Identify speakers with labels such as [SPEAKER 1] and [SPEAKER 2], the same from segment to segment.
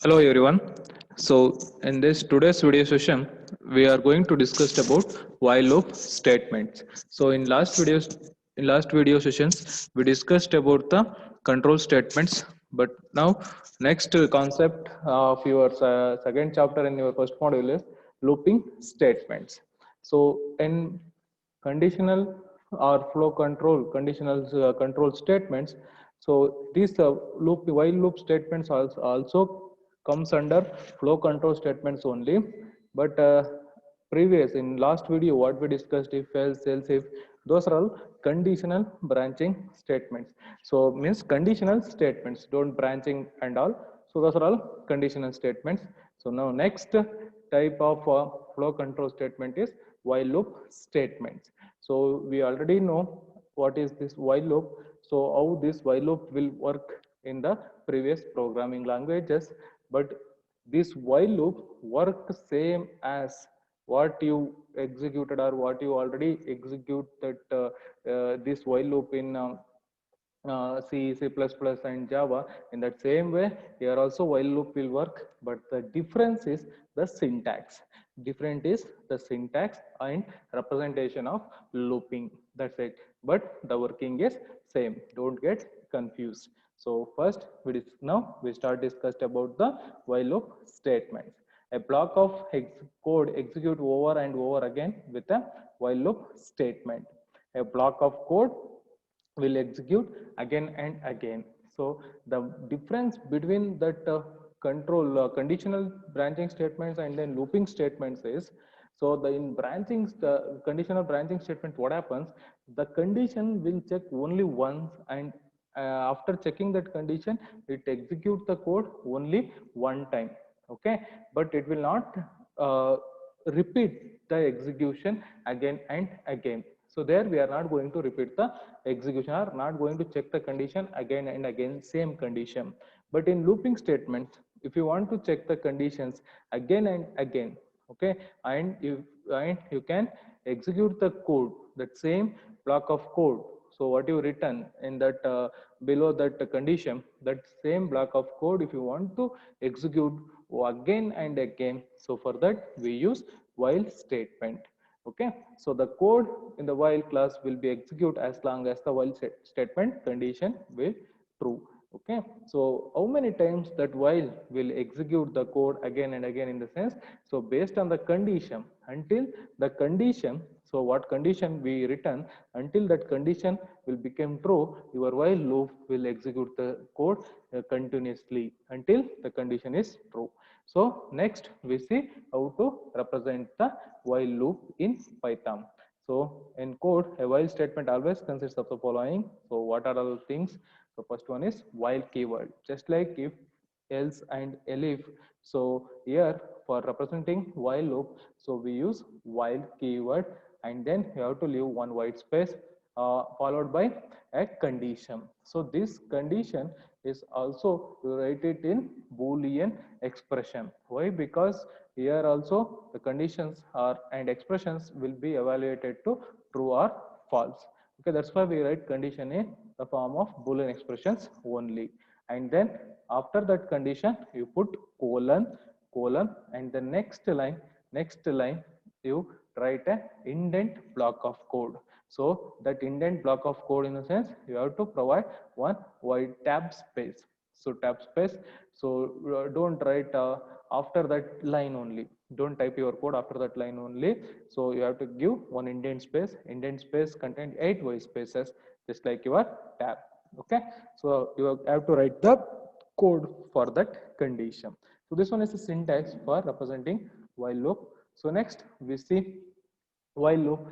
[SPEAKER 1] Hello everyone. So in this today's video session, we are going to discuss about while loop statements. So in last video sessions, we discussed about the control statements. But now, next concept of your second chapter in your first module is looping statements. So in conditional or flow conditional control statements, so these loop while loop statements also comes under flow control statements only. But previous in last video what we discussed, if else if, those are all conditional branching statements. So means conditional statements, don't branching and all. So those are all conditional statements. So now next type of flow control statement is while loop statements. So we already know what is this while loop. So how this while loop will work in the previous programming languages, but this while loop work same as what you executed or what you already executed this while loop in C, C++, and Java. In that same way, here also while loop will work, but the difference is the syntax. Different is the syntax and representation of looping. That's it. But the working is same. Don't get confused. So first, now we start discussed about the while loop statements. A block of code execute over and over again with a while loop statement. A block of code will execute again and again. So the difference between that control conditional branching statements and then looping statements is, so the in branching conditional branching statement, what happens, the condition will check only once, and after checking that condition it executes the code only one time. Okay, but it will not repeat the execution again and again. So there we are not going to repeat the execution, or not going to check the condition again and again, same condition. But in looping statements, if you want to check the conditions again and again, okay, and you can execute the code, that same block of code. So what you written in that below that condition, that same block of code, if you want to execute again and again, so for that we use while statement. Okay, so the code in the while class will be execute as long as the while statement condition will true. Okay, so how many times that while will execute the code again and again, in the sense, so based on the condition, until the condition, so what condition we return, until that condition will become true, your while loop will execute the code continuously until the condition is true. So next we see how to represent the while loop in Python. So in code, a while statement always consists of the following. So what are all things? So first one is while keyword, just like if, else, and elif. So here for representing while loop, so we use while keyword, and then you have to leave one white space followed by a condition. So this condition is also write it in Boolean expression. Why? Because here also the conditions are and expressions will be evaluated to true or false. Okay, that's why we write condition in the form of Boolean expressions only. And then after that condition, you put colon, and the next line you write a indent block of code. So that indent block of code, in the sense, you have to provide one wide tab space. So tab space. So don't write after that line only. Don't type your code after that line only. So you have to give one indent space. Indent space contain 8 white spaces, just like your tab. Okay. So you have to write the code for that condition. So this one is the syntax for representing while loop. So next we see while loop.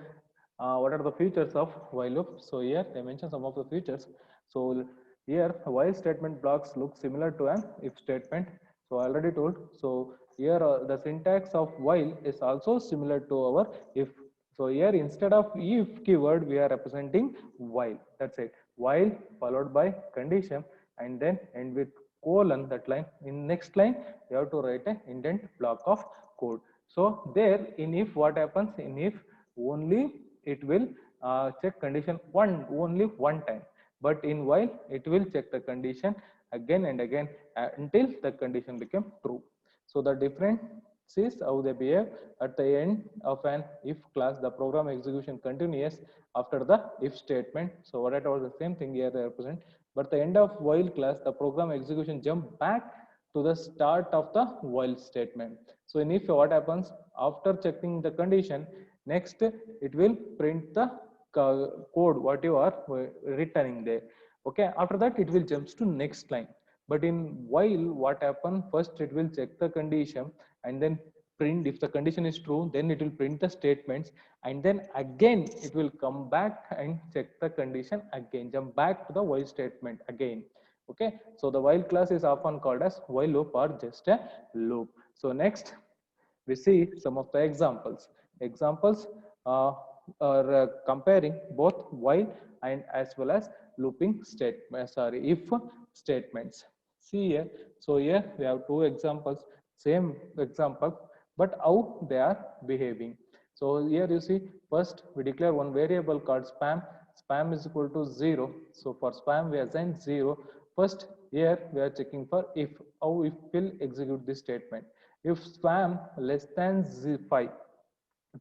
[SPEAKER 1] What are the features of while loop? So here they mention some of the features. So here while statement blocks look similar to an if statement. So I already told. So here the syntax of while is also similar to our if. So here instead of if keyword we are representing while. That's it. While followed by condition, and then end with colon, that line. In next line you have to write an indent block of code. So there in if, what happens, in if only it will check condition only one time. but in while it will check the condition again and again until the condition become true. So the difference is how they behave. At the end of an if class, the program execution continues after the if statement. So what I told, the same thing here they represent. But the end of while class, the program execution jump back to the start of the while statement. So in if, what happens after checking the condition, next it will print the code what you are returning there. Okay, after that it will jumps to next line. But in while, what happen, first it will check the condition and then print. If the condition is true, then it will print the statements, and then again it will come back and check the condition again, jump back to the while statement again. Okay, so the while class is often called as while loop or just a loop. So next we see some of the examples are comparing both while and as well as looping statement, if statements. See here, so here we have two examples, same example, but how they are behaving. So here you see, first we declare one variable called spam is equal to 0. So for spam we assign 0. First here we are checking for if, how if will execute this statement. If spam less than 5,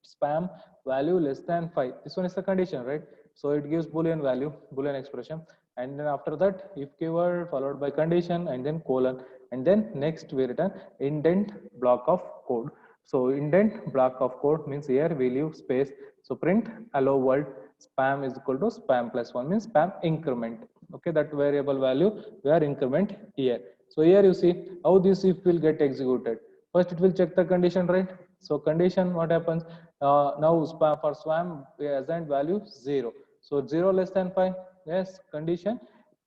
[SPEAKER 1] spam value less than 5, this one is the condition, right? So it gives boolean value, boolean expression, and then after that if keyword followed by condition and then colon, and then next we return indent block of code. So indent block of code means here we leave space. So print hello world spam is equal to spam plus 1 means spam increment. Okay, that variable value we are increment here. So here you see how this if will get executed. First it will check the condition, right? So condition, what happens now, spam for spam we assigned value 0. So 0 less than 5, yes, condition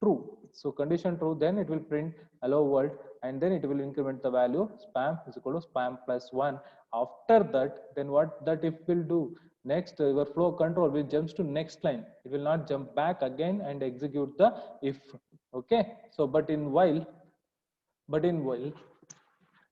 [SPEAKER 1] true. So condition true, then it will print hello world, and then it will increment the value spam is equal to spam plus 1. After that, then what that if will do, next your flow control will jumps to next line. It will not jump back again and execute the if. Okay, so but in while, but in while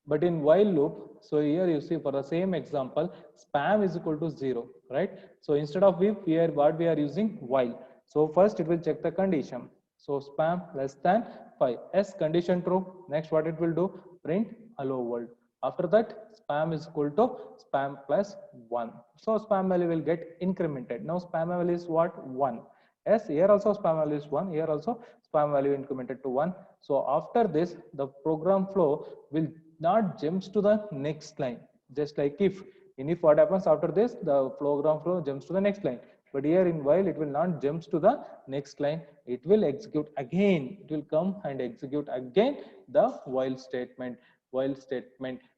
[SPEAKER 1] but in while loop, so here you see for the same example, spam is equal to 0, right? So instead of if, here what we are using while. So first it will check the condition. So spam less than 5, yes, condition true. Next what it will do, print hello world. After that spam is equal to spam plus 1. So spam value will get incremented. Now spam value is what, 1. Yes, here also spam value is 1, here also spam value incremented to 1. So after this, the program flow will not jumps to the next line, just like if. In if, what happens after this, the program flow jumps to the next line. But here in while, it will not jumps to the next line, it will execute again, it will come and execute again the while statement.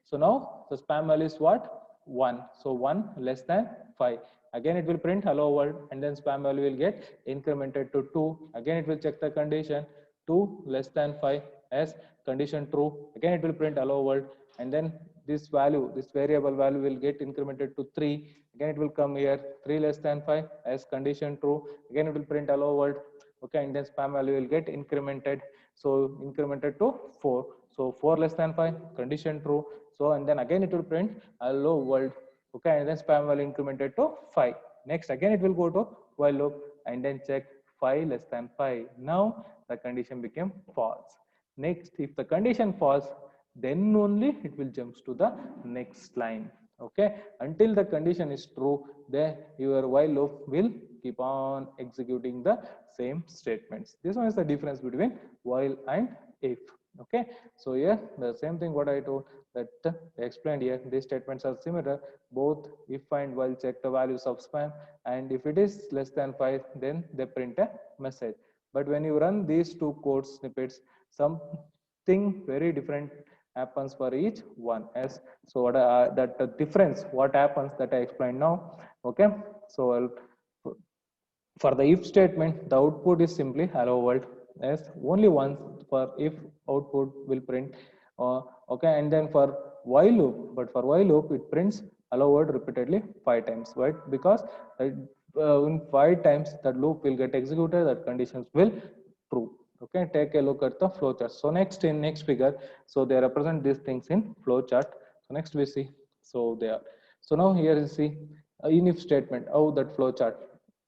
[SPEAKER 1] So now the spam value is what, 1. So 1 less than 5, again it will print hello world, and then spam value will get incremented to 2. Again it will check the condition, 2 less than 5, as condition true. Again it will print hello world, and then this value, this variable value will get incremented to 3. Again it will come here, 3 less than 5, as condition true. Again it will print hello world. Okay, and then spam value will get incremented, so incremented to 4. So 4 less than 5, condition true. So and then again it will print hello world. Okay, and then spam value incremented to 5. Next again it will go to while loop, and then check 5 less than 5. Now the condition became false. Next, if the condition false, then only it will jumps to the next line. Okay, until the condition is true, then your while loop will keep on executing the same statements. This one is the difference between while and if. Okay, so here the same thing what I told, that explained here, these statements are similar. Both if and while check the values of spam, and if it is less than 5, then they print a message. But when you run these two code snippets, something very different happens for each one. As so what that the difference what happens, that I explained now. Okay, so for the if statement, the output is simply hello world, as only once. For if, output will print okay, and then for while loop, but for while loop it prints hello world repeatedly 5 times, right? Because in 5 times that loop will get executed, that conditions will true. Okay, take a look at the flowchart. So next, in next figure, so they represent these things in flowchart. So next we see, so they are. So now here you see in if statement, how that flowchart,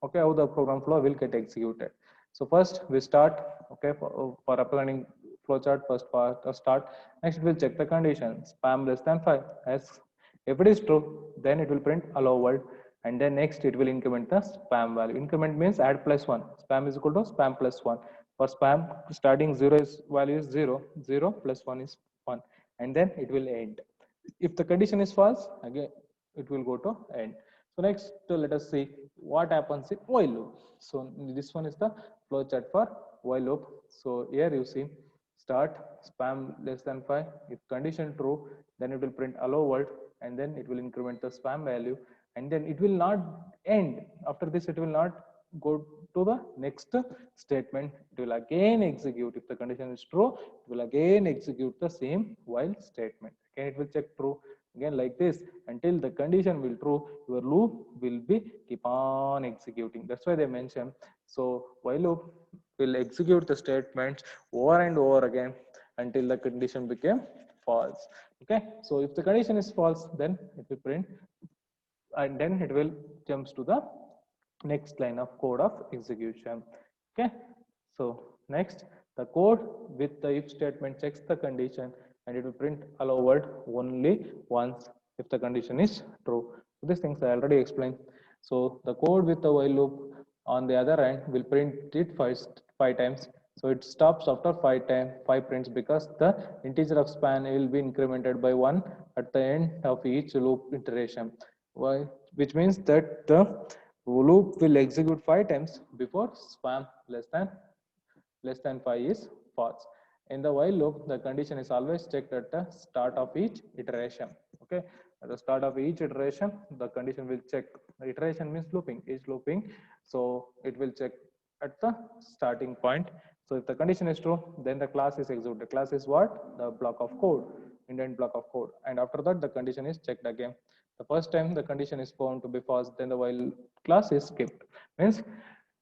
[SPEAKER 1] okay, how the program flow will get executed. So first we start, okay, for representing flowchart, first part start. Next it will check the condition, spam less than 5. As if it is true, then it will print hello world, and then next it will increment the spam value. Increment means add plus 1. Spam is equal to spam plus 1. For spam, starting 0 is value is 0, 0 plus 1 is 1, and then it will end. If the condition is false, again it will go to end. So next, let us see what happens in while loop. So this one is the flow chart for while loop. So here you see start spam less than 5. If condition true, then it will print hello world, and then it will increment the spam value, and then it will not end. After this, it will not go to the next statement. It will again execute. If the condition is true, it will again execute the same while statement. Again, it will check true. Again, like this until the condition will true, your loop will be keep on executing. That's why they mention. So while loop will execute the statements over and over again until the condition became false. Okay, so if the condition is false, then it will print, and then it will jumps to the next line of code of execution. Okay, so next the code with the if statement checks the condition, and it will print hello world only once if the condition is true. So these things I already explained. So the code with the while loop on the other end will print it five times. So it stops after five prints, because the integer of span will be incremented by 1 at the end of each loop iteration. Why? Which means that the loop will execute 5 times before spam less than 5 is false. In the while loop, the condition is always checked at the start of each iteration. Okay, at the start of each iteration, the condition will check. The iteration means looping, each looping. So it will check at the starting point. So if the condition is true, then the class is executed. The class is what? The block of code, indent block of code. And after that, the condition is checked again. The first time the condition is found to be false, then the while class is skipped. Means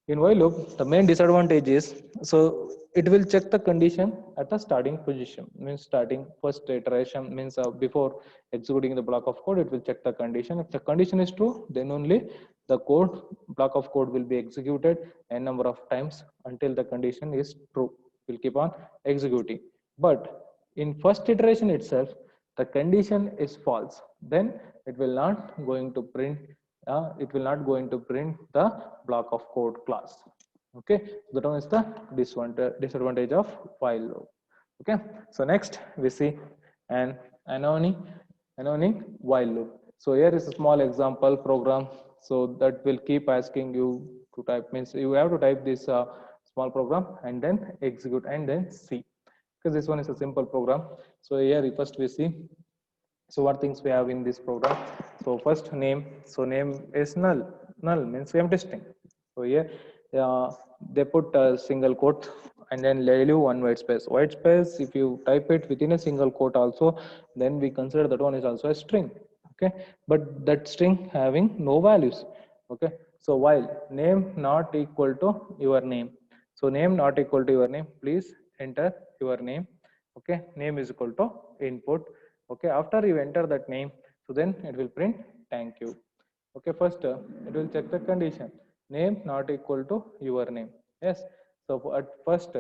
[SPEAKER 1] in while loop, the main disadvantage is, so it will check the condition at the starting position. Means starting first iteration means before executing the block of code, it will check the condition. If the condition is true, then only the code block of code will be executed n number of times until the condition is true. Will keep on executing. But in first iteration itself, the condition is false, then it will not going to print the block of code class. Okay, so that one is the disadvantage of while loop. Okay, so next we see an anonic while loop. So here is a small example program, so that will keep asking you to type, means you have to type this small program and then execute and then see, because this one is a simple program. So here first we see, so what things we have in this program. So first name, so name is null means empty string. So here they put a single quote and then value one white space. If you type it within a single quote also, then we consider that one is also a string. Okay, but that string having no values. Okay, so while name not equal to your name, so name not equal to your name, please enter your name. Okay, name is equal to input. Okay, after you enter that name, so then it will print thank you. Okay, first it will check the condition, name not equal to your name. Yes, so at first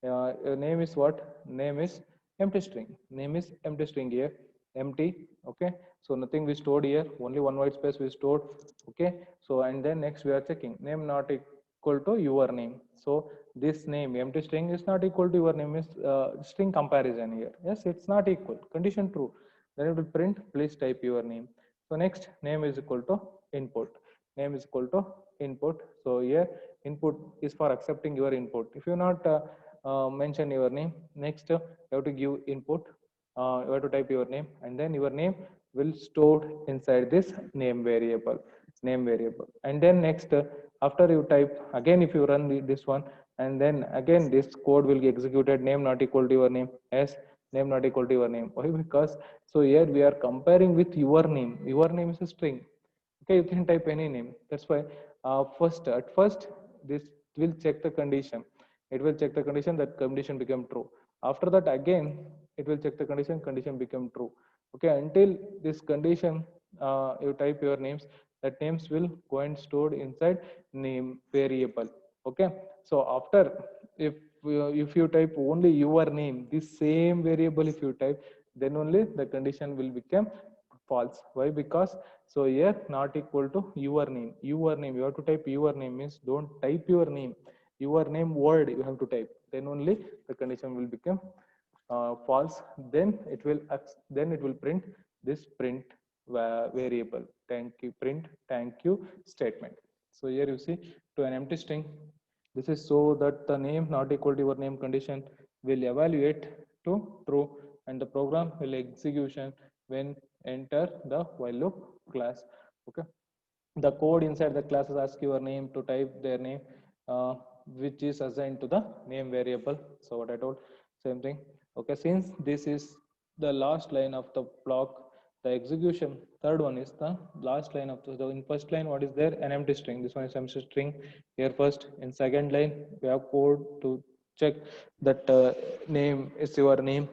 [SPEAKER 1] your name is what? Name is empty string. Name is empty string here, empty. Okay, so nothing we stored here, only one white space we stored. Okay, so and then next we are checking name not equal to your name. So this name empty string is not equal to your name is string comparison here. Yes, it's not equal, condition true, then it will print please type your name. So next name is equal to input, name is equal to input. So here input is for accepting your input. If you not mention your name, next you have to give input, you have to type your name, and then your name will stored inside this name variable. And then next after you type again, if you run this one, and then again this code will be executed, name not equal to your name. Yes, name not equal to your name. Why? Because so here we are comparing with your name. Your name is a string. Okay, you can type any name. That's why at first this will check the condition. It will check the condition, that condition become true. After that again it will check the condition become true. Okay, until this condition you type your names, that names will go and stored inside name variable. Okay, so after, if you type only your name, this same variable if you type, then only the condition will become false. Why? Because so here not equal to your name, you have to type your name, means don't type your name word you have to type, then only the condition will become false. Then it will print this variable thank you, print thank you statement. So here you see, to an empty string, this is so that the name not equal to your name condition will evaluate to true, and the program will execution when enter the while loop class. Okay, the code inside the classes ask your name to type their name, which is assigned to the name variable. So what I told, same thing. Okay, since this is the last line of the block, the execution, third one is the last line of the in first line what is there, an empty string, this one is empty string here first. In second line we have code to check that name is your name.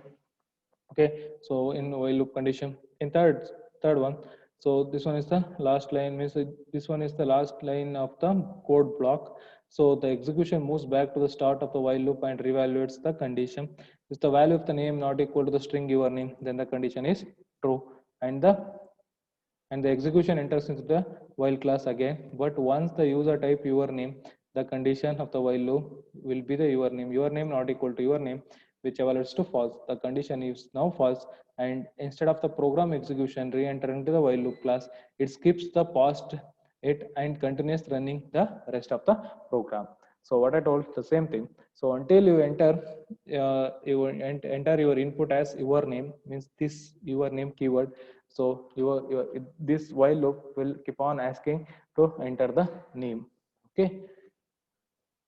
[SPEAKER 1] Okay, so in while loop condition, in third one, so this one is the last line, means this one is the last line of the code block. So the execution moves back to the start of the while loop and reevaluates the condition. If the value of the name not equal to the string your name, then the condition is true, and the execution enters into the while class again. But once the user type your name, the condition of the while loop will be the your name not equal to your name, which evaluates to false. The condition is now false, and instead of the program execution re-enter into the while loop class, it skips the past it and continues running the rest of the program. So what I told, the same thing. So until you enter your input as your name, means this your name keyword. So this while loop will keep on asking to enter the name. Okay,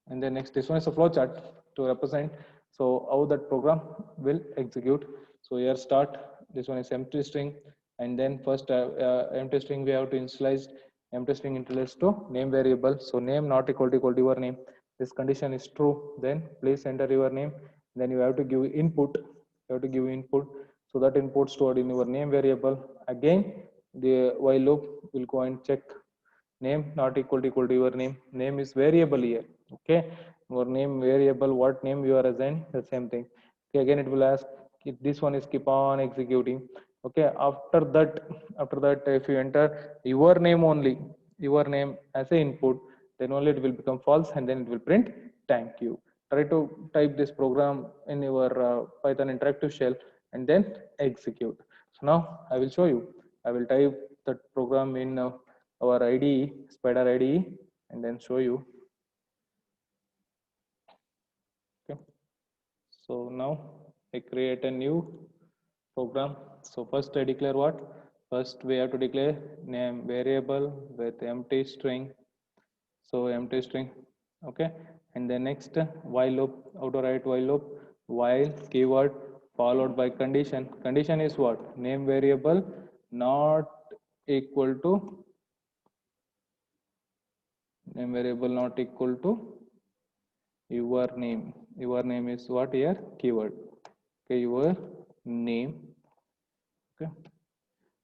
[SPEAKER 1] and then next, this one is a flow chart to represent so how that program will execute. So here start, this one is empty string, and then first empty string we have to initialize empty string initialize to name variable. So name not equal to your name, this condition is true, then please enter your name. Then you have to give input, so that input stored in your name variable. Again the while loop will go and check name not equal to your name is variable here. Okay, your name variable, what name you are assigned, the same thing. Okay, again it will ask if this one is keep on executing. Okay, after that if you enter your name only, your name as a input, then only it will become false, and then it will print thank you. Try to type this program in your Python interactive shell and then execute. So now I will show you, I will type that program in our IDE, Spider IDE, and then show you. Okay, so now I create a new program. So first I declare what? First we have to declare name variable with empty string. So empty string. Okay, and then next while loop, auto write while loop, while keyword followed by condition. Condition is what? Name variable not equal to name variable not equal to your name. Your name is what here? Keyword. Okay, your name. Okay,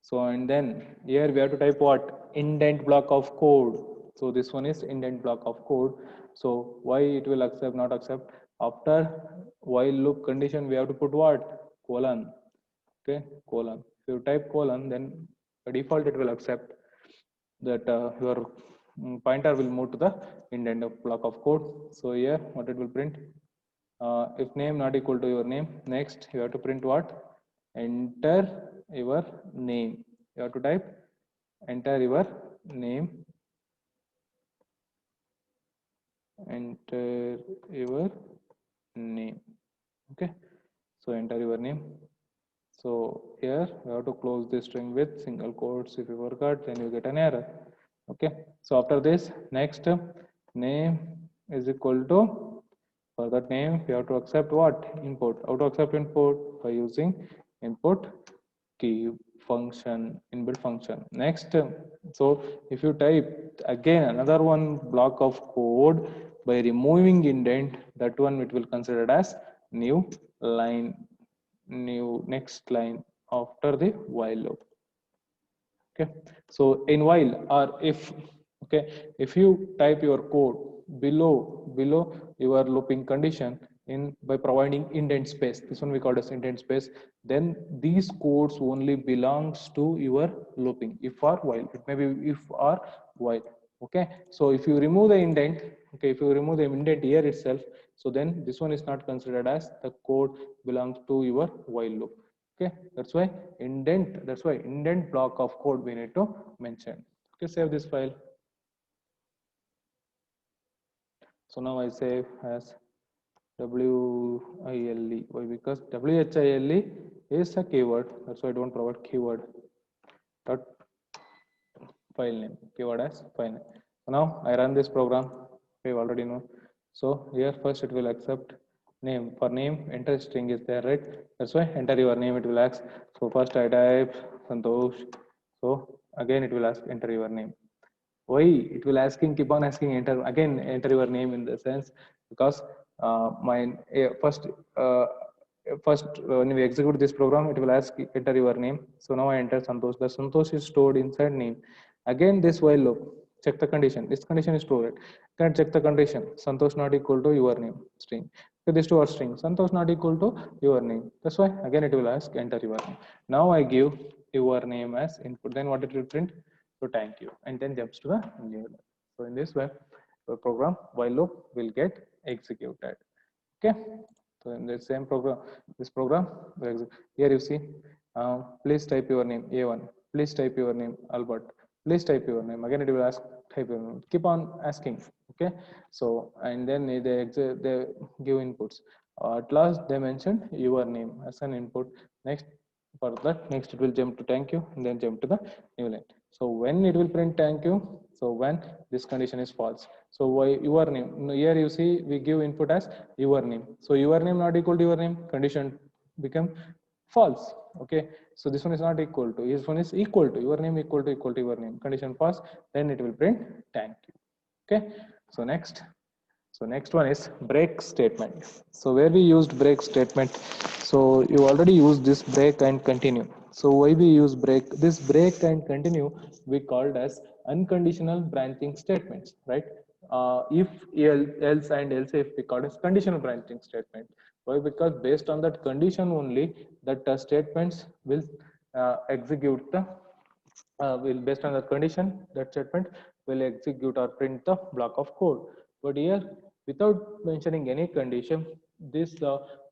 [SPEAKER 1] so and then here we have to type what? Indent block of code. So this one is indent block of code. So why it will accept, not accept, after while loop condition we have to put what? Colon. Okay, colon. If you type colon, then by default it will accept that your pointer will move to the indent block of code. So here what it will print, if name not equal to your name, next you have to print what? Enter your name. You have to type enter your name, enter your name. Okay, so enter your name. So here you have to close this string with single quotes. If you forgot, then you get an error. Okay, so after this, next name is equal to, for that name you have to accept what? Input. How to accept input? By using input key function, inbuilt function. Next, so if you type again another one block of code by removing indent, that one it will consider as new line, new next line after the while loop. Okay, so in while or if, okay, if you type your code below your looping condition in by providing indent space. This one we call as indent space. Then these codes only belongs to your looping, if or while. It may be if or while. Okay, so if you remove the indent, okay, if you remove the indent here itself, so then this one is not considered as the code belongs to your while loop. Okay, that's why indent block of code we need to mention. Okay, save this file. So now I save as WILE. Why? Because WHILE is a keyword. That's why I don't provide keyword dot file name. Keyword as file name. So now I run this program. We already know. So here first it will accept name. For name, enter string is there, right? That's why enter your name. It will ask. So first I type Santosh. So again it will ask enter your name. Why it will asking, keep on asking, enter again, enter your name in the sense because my when we execute this program, it will ask enter your name. So now I enter Santosh. The Santosh is stored inside name. Again this while loop, check the condition. This condition is stored. Can check the condition. Santosh not equal to your name string. So these two are string. Santosh not equal to your name. That's why again it will ask enter your name. Now I give your name as input. Then what it will print? So thank you, and then jumps to the new line. So in this way, the program while loop will get executed. Okay. So in the same program, this program here you see, please type your name A1. Please type your name Albert. Please type your name. Again, it will ask type your name. Keep on asking. Okay. So and then they give inputs. At last they mentioned your name as an input. Next for that, next it will jump to thank you and then jump to the new line. So when it will print thank you, so when this condition is false. So why your name? Here you see we give input as your name. So your name not equal to your name, condition become false. Okay, so this one is not equal to, this one is equal to your name, equal to your name, condition false, then it will print thank you. Okay, so next one is break statement. So where we used break statement, so you already used this break and continue. So why we use break? This break and continue we called as unconditional branching statements, right? If else and else if we call as conditional branching statement. Why? Because based on that condition only, that statements will execute the will based on the condition, that statement will execute or print the block of code. But here without mentioning any condition, this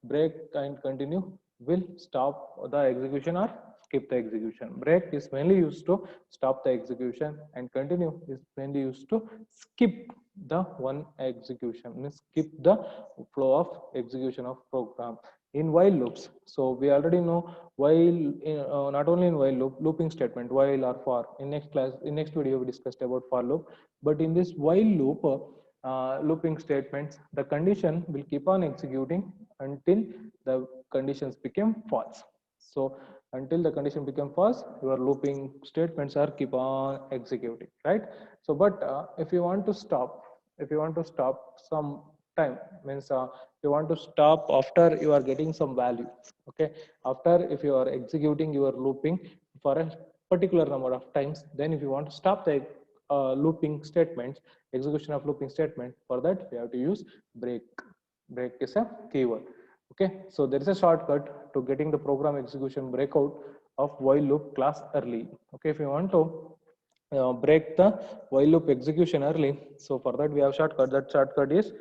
[SPEAKER 1] break and continue will stop the execution or skip the execution. Break is mainly used to stop the execution and continue is mainly used to skip the one execution, means skip the flow of execution of program in while loops. So we already know while not only in while looping statement, while or for. In next class, in next video we discussed about for loop, but in this while loop looping statements, the condition will keep on executing until the conditions become false. So until the condition become false, your looping statements are keep on executing, right? So but if you want to stop, some time, means you want to stop after you are getting some value. Okay, after if you are executing your looping for a particular number of times, then if you want to stop the looping statements, execution of looping statement, for that we have to use break. Break is a keyword. Okay, so there is a shortcut to getting the program execution breakout of while loop class early. Okay, if you want to break the while loop execution early, so for that we have shortcut. That shortcut is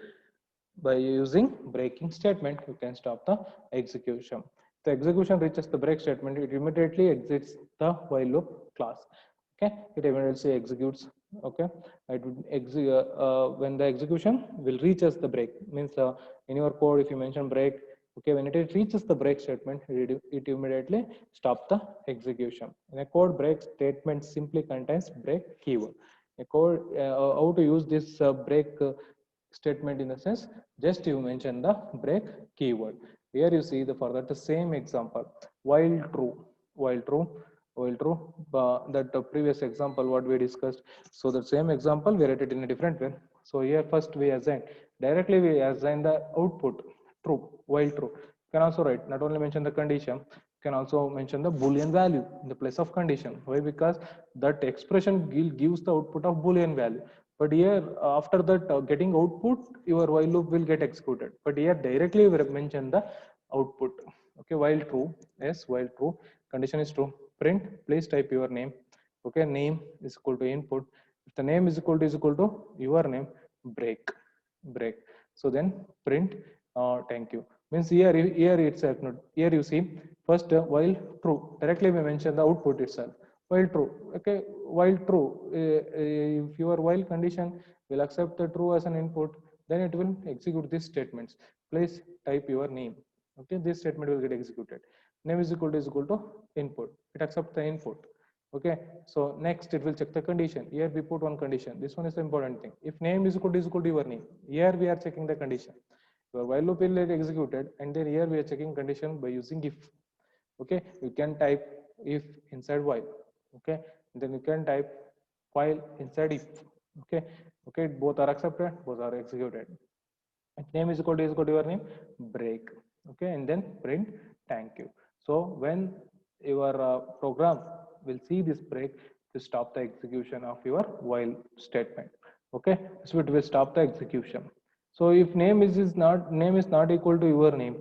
[SPEAKER 1] by using breaking statement, you can stop the execution. The execution reaches the break statement, it immediately exits the while loop class. Okay, it immediately executes. Okay, it would when the execution will reaches the break, means in your code if you mention break, okay, when it reaches the break statement, it immediately stop the execution. In a code, break statement simply contains break keyword. A code how to use this break statement in the sense, just you mention the break keyword. Here you see the further the same example, while true, while true, while true, that the previous example what we discussed. So the same example we write it in a different way. So here first we assign, directly we assign the output true, while true. You can also write, not only mention the condition, you can also mention the boolean value in the place of condition. Why? Because that expression gives the output of boolean value. But here after that getting output, your while loop will get executed. But here directly we mention the output. Okay, while true, yes, while true, condition is true. Print, please type your name. Okay, name is equal to input. If the name is equal to your name, break, break. So then print thank you. Means here itself. Here you see first while true. Directly we mention the output itself. While true. Okay, while true. If your while condition will accept the true as an input, then it will execute these statements. Please type your name. Okay, this statement will get executed. Name is equal to input. It accepts the input. Okay, so next it will check the condition. Here we put one condition. This one is the important thing. If name is equal to your name, here we are checking the condition. Your while loop will get executed, and then here we are checking condition by using if. Okay, you can type if inside while. Okay, then you can type while inside if. Okay, okay, both are accepted, both are executed. If name is equal to your name, break. Okay, and then print thank you. So when your program will see this break to stop the execution of your while statement. Okay, so it will stop the execution. So if name is not equal to your name,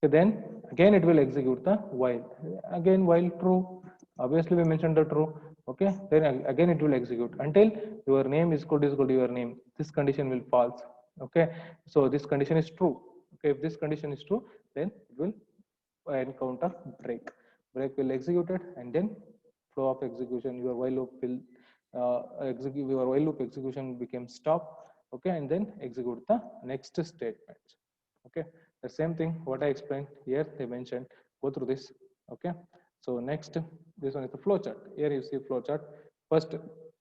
[SPEAKER 1] okay, then again it will execute the while. Again while true, obviously we mentioned the true. Okay, then again it will execute until your name is equal to your name. This condition will false. Okay, so this condition is true. Okay, if this condition is true, then it will encounter break. Break will execute it, and then flow of execution. Your while loop will execute. Your while loop execution became stop. Okay, and then execute the next statement. Okay, the same thing what I explained here. They mentioned. Go through this. Okay, so next, this one is the flow chart. Here you see flow chart. First,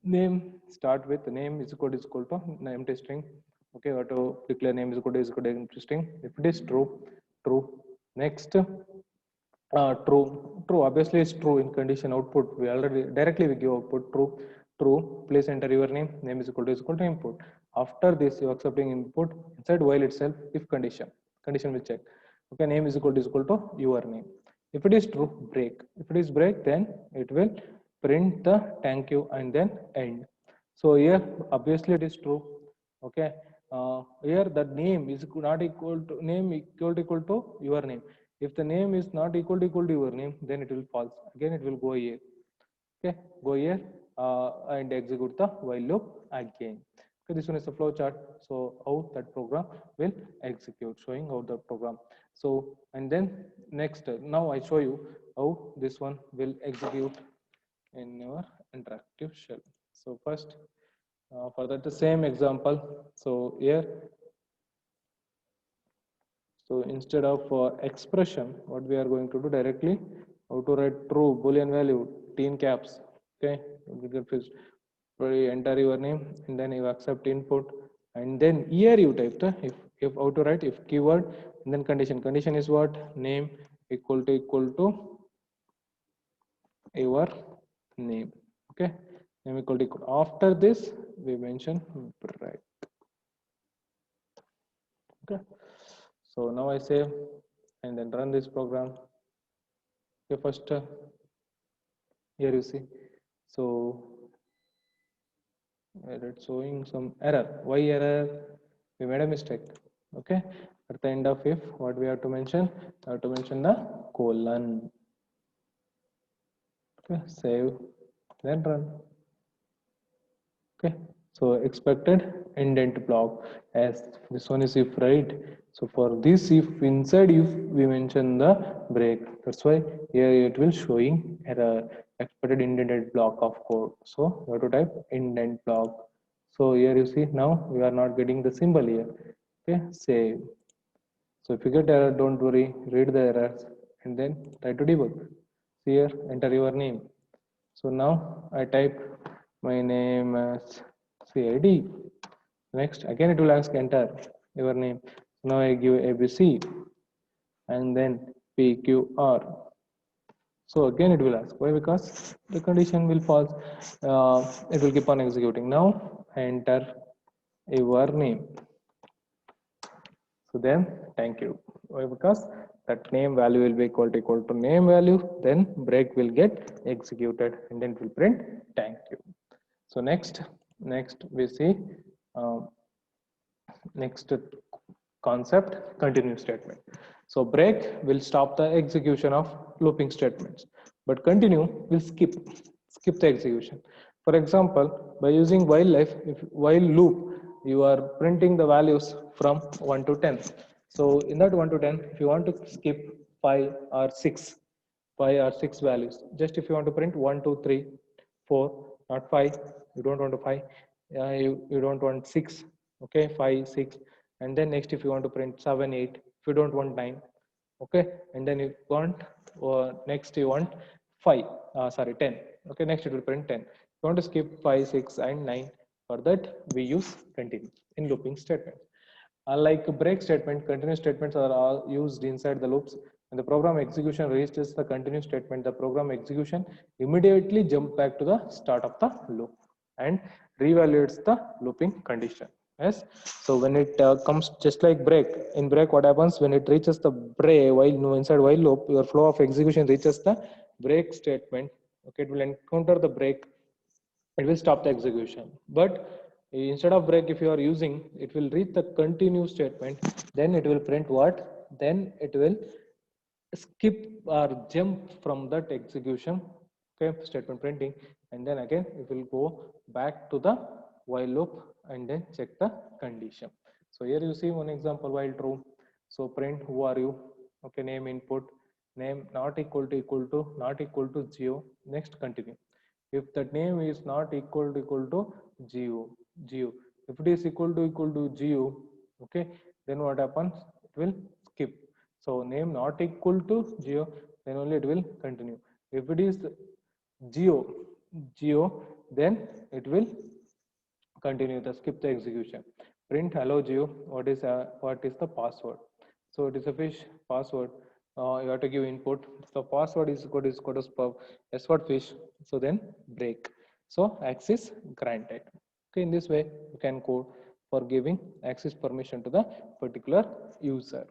[SPEAKER 1] name start with name is equal to empty string. Okay, auto declare name is equal to empty string. If it is true, true. Next, true, obviously it's true. In condition output, we already directly we give output true. Please enter your name is equal to input. After this, you accepting input inside while itself. If condition will check. Okay, name is equal to your name. If it is true, break. If it is break, then it will print the thank you and then end. So here obviously it is true. Okay, here the name is not equal to your name. If the name is not equal to your name, then it will false. Again it will go here. Okay, go here and execute the while loop again. Okay, this one is the flow chart. So how that program will execute, showing how the program. So and then next, now I show you how this one will execute in your interactive shell. So first, for that the same example. So here, so instead of expression, what we are going to do directly, how to write true boolean value, T in caps. Okay, you get confused. Enter your name and then you accept input, and then here you type the if how to write if keyword, and then condition is what, name equal to your name. Okay, name equal to after this we mention break. Okay, so now I save and then run this program. Okay, first here you see, so it's showing some error. Why error? We made a mistake. Okay, at the end of if, what we have to mention? I have to mention the colon. Okay, save, then run. Okay, so expected indent block, as this one is if, right? So for this if, inside if we mention the break, that's why here it will showing error, expected indented block of code. So you have to type indent block. So here you see, now we are not getting the symbol here. Okay, save. So if you get error, don't worry, read the errors and then try to debug. See here, enter your name. So now I type my name as CID. Next, again it will ask enter your name. Now I give ABC and then PQR. So again it will ask, why? Because the condition will false. It will keep on executing. Now enter your name. So then thank you. Why? Because that name value will be equal to name value, then break will get executed and then it will print thank you. So next, Next we see uh, next concept, continue statement. So break will stop the execution of looping statements, but continue will skip the execution. For example, by using while loop, you are printing the values from 1 to 10. So in that 1 to 10, if you want to skip 5 or 6, 5 or 6 values, just if you want to print 1 2 3 4, not 5, you don't want to 5, you don't want 6, okay, 5 6, and then next if you want to print 7 8, if you don't want 9, okay, and then you want next you want 5, sorry 10, okay, next it will print 10. You want to skip 5 6 and 9, for that we use continue in looping statements. Unlike break statement, continue statements are all used inside the loops. When the program execution reaches the continue statement, the program execution immediately jump back to the start of the loop and reevaluates the looping condition. Yes. So when it comes just like break, in break what happens when it reaches the break while no inside while loop, your flow of execution reaches the break statement. Okay, it will encounter the break, it will stop the execution. But instead of break, if you are using, it will read the continue statement, then it will print what, then it will skip or jump from that execution, okay, statement printing, and then again it will go back to the while loop and then check the condition. So here you see one example, while true, so print who are you, okay, name input, name not equal to 0, next continue. If that name is not equal to 0, if it is equal to 0, okay, then what happens, it will skip. So name not equal to 0, then only it will continue. If it is 0 0, then it will continue the skip the execution. Print hello geo, what is the password. So it is a fish password, you have to give input, so password is equal to s word fish, so then break, so access granted. Okay, in this way you can code for giving access permission to the particular user.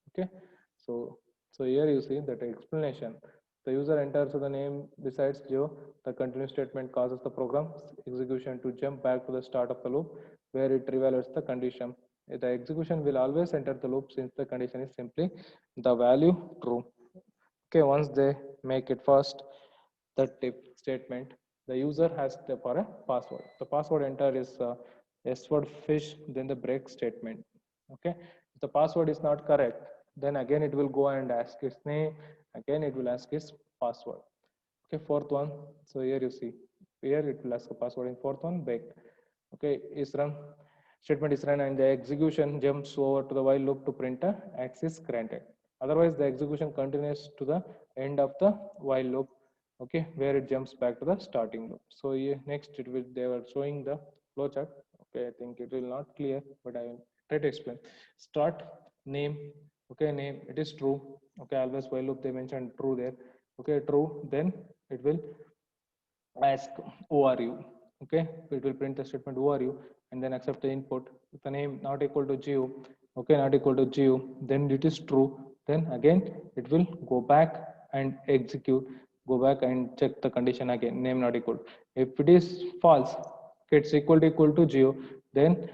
[SPEAKER 1] Okay, so here you see that explanation. The user enters the name besides Geo. The continue statement causes the program execution to jump back to the start of the loop where it reevaluates the condition. The execution will always enter the loop since the condition is simply the value true. Okay, once they make it first, the tip statement, the user has the for a password. The password enter is S word fish, then the break statement. Okay, if the password is not correct, then again it will go and ask its name, again it will ask its password. Okay, fourth one, so here you see, here it will ask a password. In fourth one, break. Okay, is run, statement is run and the execution jumps over to the while loop to print a access granted. Otherwise the execution continues to the end of the while loop, okay, where it jumps back to the starting loop. So here, next it will, they were showing the flowchart. Okay, I think it will not clear, but I will try to explain. Start name, okay, name, it is true, okay, always while loop they mentioned true there, okay, true, then it will ask who are you, okay, it will print the statement who are you, and then accept the input. If the name not equal to geo, okay, not equal to geo, then it is true, then again it will go back and execute, go back and check the condition again, name not equal. If it is false, it's equal to geo, then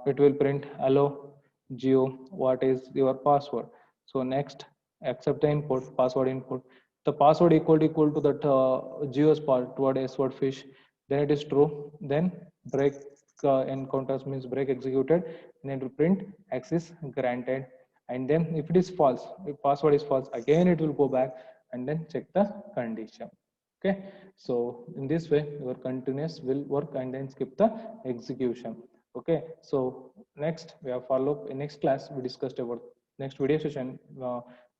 [SPEAKER 1] it will print hello geo, what is your password. So next accept the input, password input. The password equal to that geos part toward s word fish, then it is true, then break encounters means break executed, and it will print access granted. And then if it is false, if password is false, again it will go back and then check the condition. Okay, so in this way your continuous will work and then skip the execution. Okay, so next we have follow up in next class, we discussed about next video session,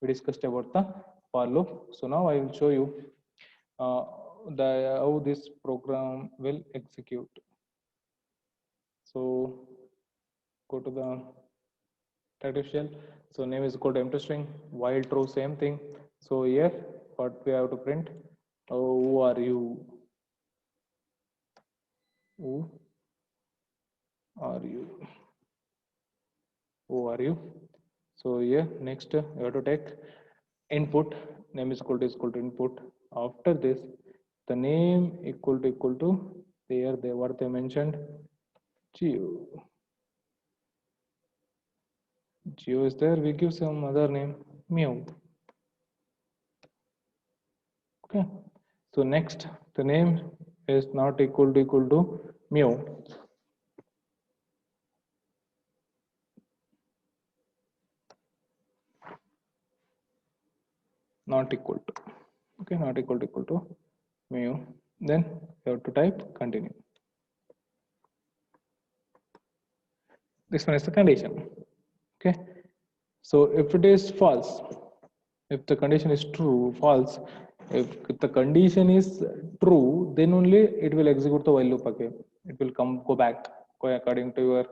[SPEAKER 1] we discussed about the for loop. So now I will show you uh, the how this program will execute. So go to the static shell. So name is equal to empty string, while true same thing. So here what we have to print, who are you, who are you, who are you. So here next you have to take input, name is equal to input. After this the name equal to here they what they mentioned, geo. Geo is there, we give some other name, meow. Okay, so next the name is not equal to meow. Not equal to, okay, not equal to meow. Then you have to type continue. This one is the condition. Okay, so if it is false, if the condition is true, false, if the condition is true, then only it will execute the while loop again. It will go back according to your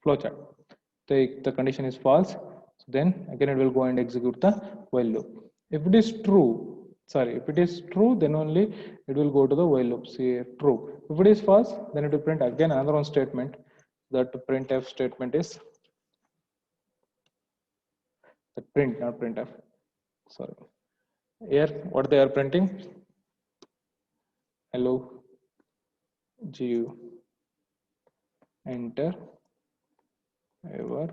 [SPEAKER 1] flowchart. The condition is false, so then again it will go and execute the while loop. If it is true, sorry, if it is true, then only it will go to the while loop. See, true. If it is false, then it will print again another one statement. That printf statement is the print, not printf. Sorry. Here, what they are printing? Hello, Geo. Enter your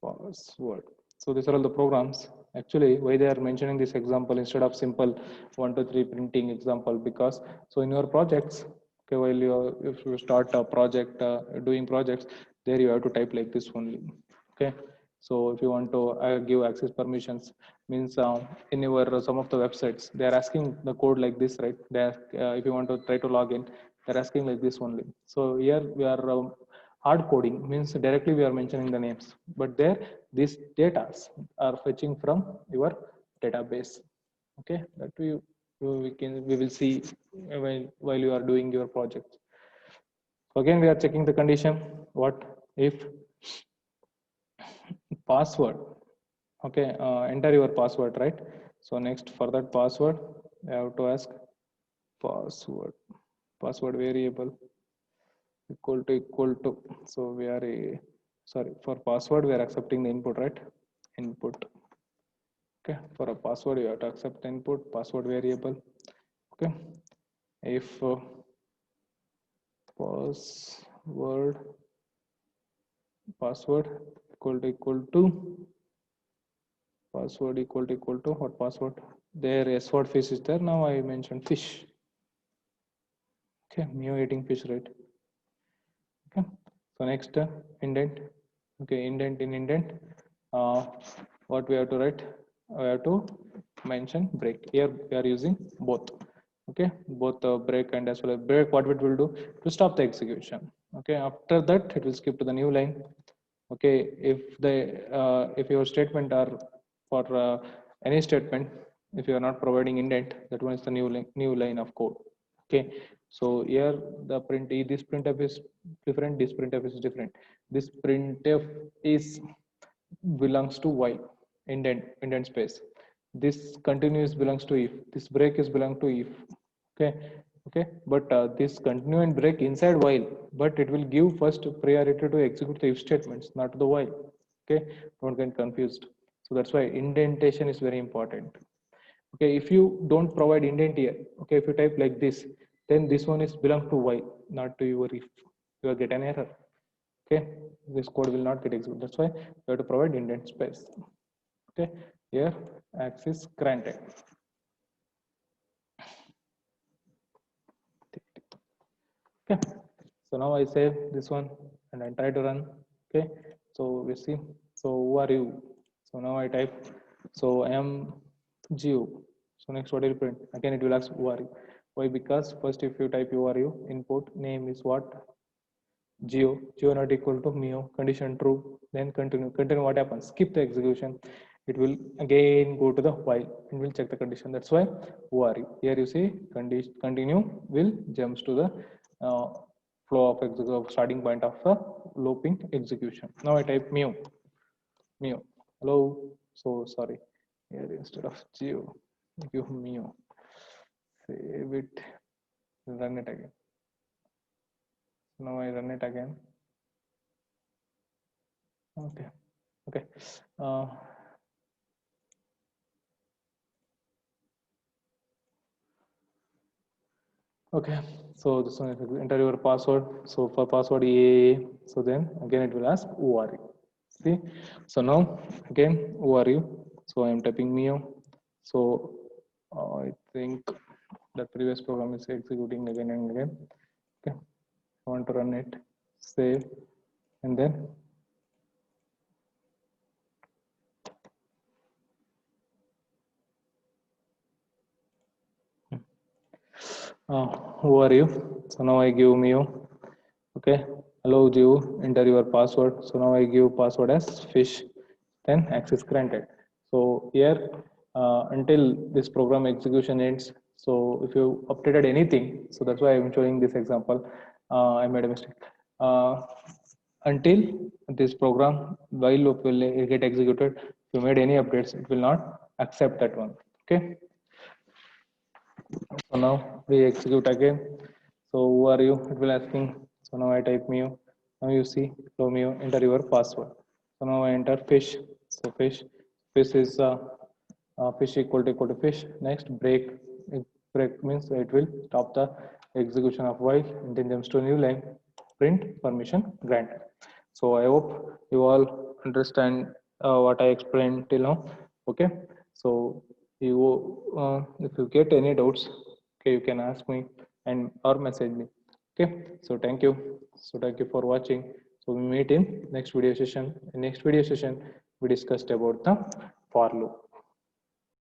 [SPEAKER 1] password. So these are all the programs. Actually, why they are mentioning this example instead of simple 1, 2, 3 printing example? Because so in your projects, okay, while you if you start a project, doing projects, there you have to type like this only. Okay, so if you want to give access permissions, means in your some of the websites they are asking the code like this, right? They ask, if you want to try to log in, they're asking like this only. So here we are hard coding, means directly we are mentioning the names, but there these data are fetching from your database. Okay, that we will see while you are doing your project. So again we are checking the condition. What if password? Okay, enter your password, right? So next for that password I have to ask password variable equal to, so we are sorry, for password we are accepting the input, right? Input. Okay, for a password you have to accept the input password variable. Okay, if password equal to password equal to what password? There s word fish is there. Now I mentioned fish. Okay, meow eating fish, right? Okay, so next indent. Okay, indent in indent, what we have to write? We have to mention break. Here we are using both. Okay, both break and as well as break. What it will do to stop the execution? Okay, after that it will skip to the new line. Okay, if your statement are for any statement, if you are not providing indent, that one is the new line of code. Okay, so here the this printf is different, this printf is different. This printf is belongs to while indent space. This continuous belongs to if, this break is belong to if. Okay, okay, but this continue and break inside while, but it will give first priority to execute the if statements, not the while. Okay, don't get confused. So that's why indentation is very important. Okay, if you don't provide indent here, okay, if you type like this, then this one is belong to while, not to your if. You will get an error. Okay, this code will not get executed. That's why you have to provide indent space. Okay, here access granted. Okay, so now I save this one and I try to run. Okay, so we see. So who are you? So now I type. So I am Geo. So next what will print? Again it will ask who are you. Why? Because first if you type who are you, input name is what? Geo not equal to Mio, condition true, then continue. What happens? Skip the execution. It will again go to the while and will check the condition. That's why worry. Here you see condition continue will jumps to the flow of starting point of the looping execution. Now I type Mio. Hello. So sorry. Here instead of Geo, give Mio. Save it. Run it again. Now I run it again. Okay. Okay. Okay, so this one is enter your password. So for password EA, so then again it will ask who are you. See, so now again who are you? So I am typing Mio. So I think the previous program is executing again and again. Okay, I want to run it, save, and then who are you? So now I give Mio. Okay, hello Jiu, enter your password. So now I give password as fish, then access granted. So here until this program execution ends, so if you updated anything, so that's why I'm showing this example. I made a mistake. Until this program while loop will get executed, if you made any updates, it will not accept that one. Okay, so now we execute again. So who are you? It will asking. So now I type Mio. Now you see flow Mio, enter your password. So now I enter fish. So fish is fish equal to fish. Next break. Break means it will stop the execution of while and then jumps to a new line. Print permission granted. So I hope you all understand what I explained till now. Okay. So you if you get any doubts, okay, you can ask me and or message me. Okay, so thank you for watching. So we meet in next video session. In next video session we discussed about the for loop.